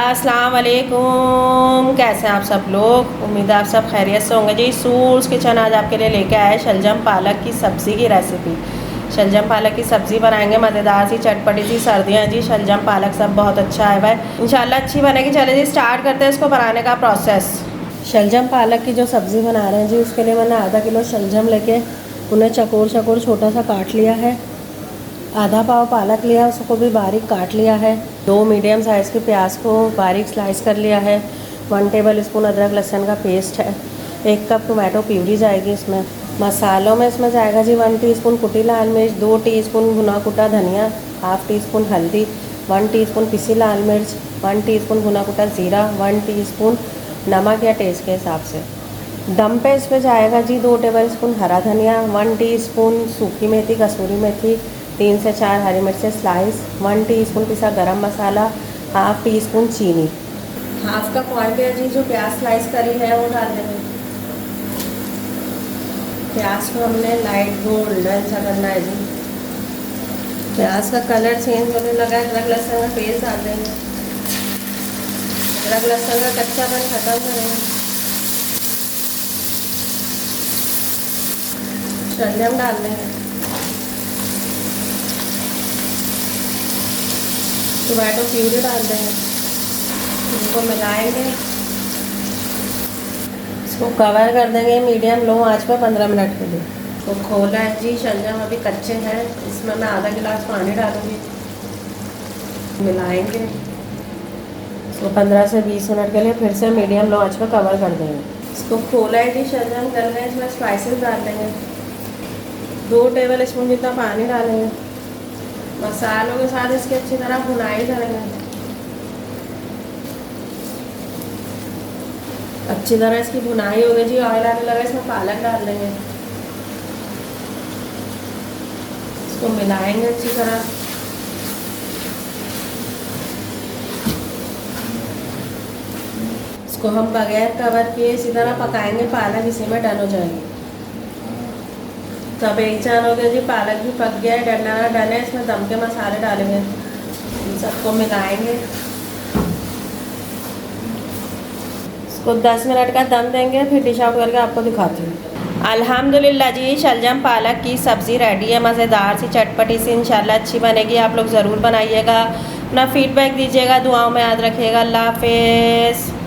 अस्सलाम वालेकुम। कैसे हैं आप सब लोग? उम्मीद है आप सब खैरियत से होंगे जी। सूर्स किचन आज आपके लिए लेके आए शलजम पालक की सब्ज़ी की रेसिपी। शलजम पालक की सब्ज़ी बनाएंगे, मज़ेदार सी चटपटी सी। सर्दियाँ जी, शलजम पालक सब बहुत अच्छा है भाई, इंशाल्लाह अच्छी बनेगी। चले जी स्टार्ट करते हैं इसको बनाने का प्रोसेस। शलजम पालक की जो सब्ज़ी बना रहे हैं जी, उसके लिए मैंने आधा किलो शलजम लेके उन्हें चकोर चकोर छोटा सा काट लिया है। आधा पाव पालक लिया, उसको भी बारीक काट लिया है। 2 मीडियम साइज़ के प्याज को बारीक स्लाइस कर लिया है। 1 टेबल स्पून अदरक लहसुन का पेस्ट है। 1 कप टोमेटो प्यूरी जाएगी इसमें। मसालों में इसमें जाएगा जी 1 टीस्पून कुटी लाल मिर्च, 2 टीस्पून भुना कुटा धनिया, हाफ टीस्पून हल्दी, 1 टीस्पून पिसी लाल मिर्च, 1 टीस्पून भुना कुटा ज़ीरा, 1 टीस्पून नमक या टेस्ट के हिसाब से। दम पे इसमें जाएगा जी 2 टेबल स्पून हरा धनिया, 1 टीस्पून सूखी मेथी कसूरी मेथी, 3 से 4 हरी मिर्च स्लाइस, 1 टीस्पून पिसा गरम मसाला, हाफ टी स्पून चीनी। हाफ कप ऑयल पे जी जो प्याज स्लाइस करी है वो डाल देंगे। प्याज को हमने लाइट गोल्डन सा करना है जी। प्याज का कलर चेंज होने लगा है। अदरक लहसुन का पेस्ट डाल देंगे। अदरक लहसुन का कच्चापन खत्म करेंगे। शलजम डाल देंगे। टोमेटो प्यूरी डाल देंगे। इनको मिलाएंगे, इसको कवर कर देंगे मीडियम लो आंच पर 15 मिनट के लिए। तो खोला है जी, शलजम अभी कच्चे हैं। इसमें मैं आधा गिलास पानी डालूंगी, मिलाएंगे। इसको 15 से 20 मिनट के लिए फिर से मीडियम लो आंच पर कवर कर देंगे। इसको खोला है जी, शलजम गल गए। इसमें स्पाइसेस डाल देंगे। 2 टेबल स्पून जितना पानी डालेंगे। मसालों के साथ इसकी अच्छी तरह भुनाई करेंगे। अच्छी तरह इसकी भुनाई हो गई जी, ऑयल आने लगा। इसमें पालक डाल देंगे। इसको मिलाएंगे अच्छी तरह। इसको हम बगैर कवर किए इसी तरह पकाएंगे। पालक इसी में डल हो जाएगी। तब एक चार हो गया जी, पालक भी पक गया है। डलना ना डले, इसमें दम के मसाले डालेंगे। इन सबको मिलाएंगे। इसको 10 मिनट का दम देंगे, फिर डिश आउट करके आपको दिखाती हूँ। अल्हम्दुलिल्लाह जी, शलजम पालक की सब्ज़ी रेडी है। मज़ेदार सी चटपटी सी, इंशाल्लाह अच्छी बनेगी। आप लोग ज़रूर बनाइएगा। अपना फीडबैक दीजिएगा, दुआओं में याद रखिएगा। अल्लाह हाफ़िज़।